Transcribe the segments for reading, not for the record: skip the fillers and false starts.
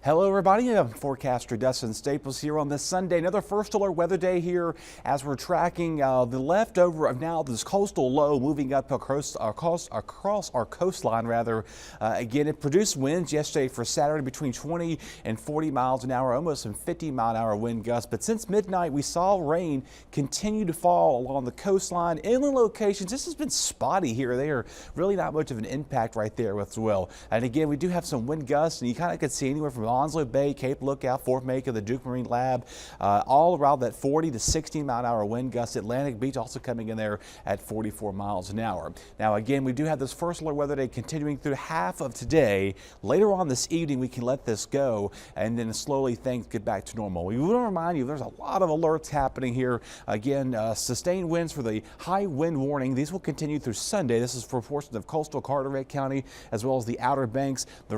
Hello everybody, I'm forecaster Dustin Staples here on this Sunday. Another first alert weather day here as we're tracking the leftover of now this coastal low moving up across our coastline rather. Again, it produced winds yesterday for Saturday between 20 and 40 miles an hour, almost some 50-mile-an-hour wind gusts. But since midnight, we saw rain continue to fall along the coastline. Inland locations, this has been spotty here or there. Really not much of an impact right there as well. And again, we do have some wind gusts, and you kind of could see anywhere from Onslow Bay, Cape Lookout, Fort Macon, the Duke Marine Lab, all around that 40 to 60-mile-an-hour wind gusts. Atlantic Beach also coming in there at 44 miles an hour. Now again, we do have this first alert weather day continuing through half of today. Later on this evening, we can let this go, and then slowly things get back to normal. We want to remind you there's a lot of alerts happening here. Again, sustained winds for the high wind warning. These will continue through Sunday. This is for portions of coastal Carteret County as well as the Outer Banks. The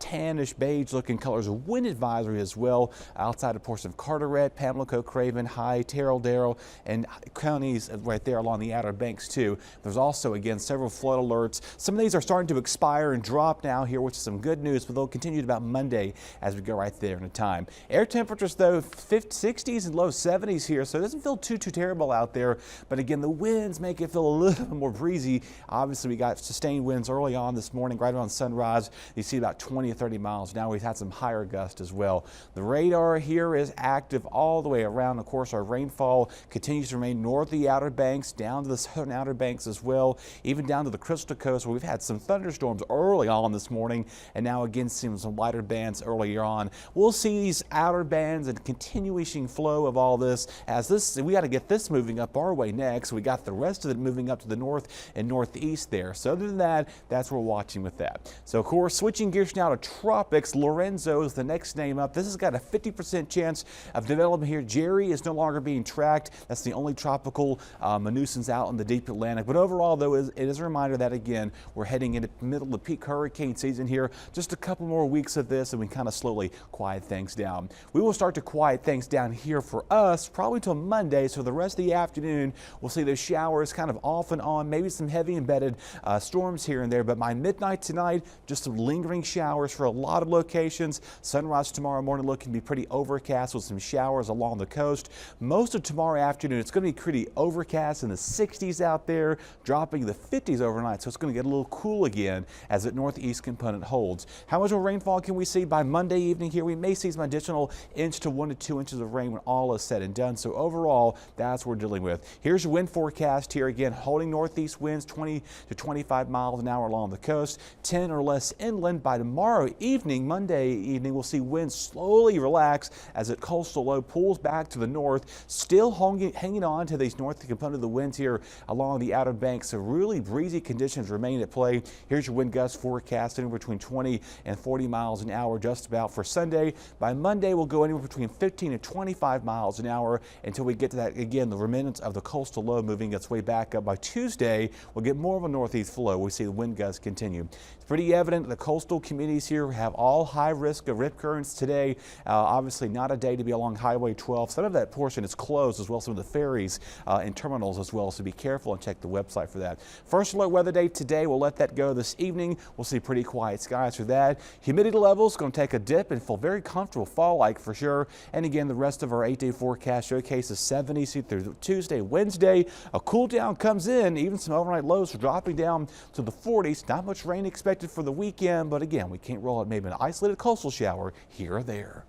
tannish beige looking colors of wind advisory as well outside of portions of Carteret, Pamlico, Craven, High, Terrell, Darrell, and counties right there along the Outer Banks too. There's also again several flood alerts. Some of these are starting to expire and drop now here, which is some good news, but they'll continue to about Monday as we go right there in a time. Air temperatures though 60s and low 70s here, so it doesn't feel too terrible out there. But again, the winds make it feel a little bit more breezy. Obviously, we got sustained winds early on this morning, right around sunrise. You see about 20 or 30 miles. Now we've had some higher gusts as well. The radar here is active all the way around. Of course, our rainfall continues to remain north of the Outer Banks, down to the southern Outer Banks as well, even down to the Crystal Coast, where we've had some thunderstorms early on this morning, and now again seeing some lighter bands earlier on. We'll see these outer bands and continuation flow of all this as we got to get this moving up our way next. We got the rest of it moving up to the north and northeast there. So other than that, that's what we're watching with that. So of course, switching gears now to tropics, Lorenzo is the next name up. This has got a 50% chance of development here. Jerry is no longer being tracked. That's the only tropical nuisance out in the deep Atlantic. But overall, though, it is a reminder that, again, we're heading into the middle of peak hurricane season here. Just a couple more weeks of this, and we kind of slowly quiet things down. We will start to quiet things down here for us probably till Monday. So the rest of the afternoon, we'll see those showers kind of off and on, maybe some heavy embedded storms here and there. But by midnight tonight, just some lingering showers for a lot of locations. Sunrise tomorrow morning looking to be pretty overcast with some showers along the coast. Most of tomorrow afternoon, it's going to be pretty overcast in the 60s out there, dropping the 50s overnight. So it's going to get a little cool again as that northeast component holds. How much of rainfall can we see by Monday evening here? We may see some additional inch to 1 to 2 inches of rain when all is said and done. So overall, that's what we're dealing with. Here's your wind forecast here again, holding northeast winds 20 to 25 miles an hour along the coast, 10 or less inland. By tomorrow evening, Monday evening, we'll see winds slowly relax as the coastal low pulls back to the north, still hanging on to these north component of the winds here along the Outer Banks. So really breezy conditions remain at play. Here's your wind gusts forecast anywhere between 20 and 40 miles an hour just about for Sunday. By Monday, we'll go anywhere between 15 and 25 miles an hour until we get to that, again, the remnants of the coastal low moving its way back up. By Tuesday, we'll get more of a northeast flow. We see the wind gusts continue. It's pretty evident the coastal communities here have all high risk of rip currents today. Obviously not a day to be along Highway 12. Some of that portion is closed as well, some of the ferries and terminals as well, so be careful and check the website for that. First alert weather day today, we'll let that go this evening. We'll see pretty quiet skies for that. Humidity levels going to take a dip and feel very comfortable fall-like for sure. And again, the rest of our 8-day forecast showcases 70s through Tuesday, Wednesday. A cool down comes in, even some overnight lows are dropping down to the 40s. Not much rain expected for the weekend, but again, we can't rule out maybe an isolated coastal shower here or there.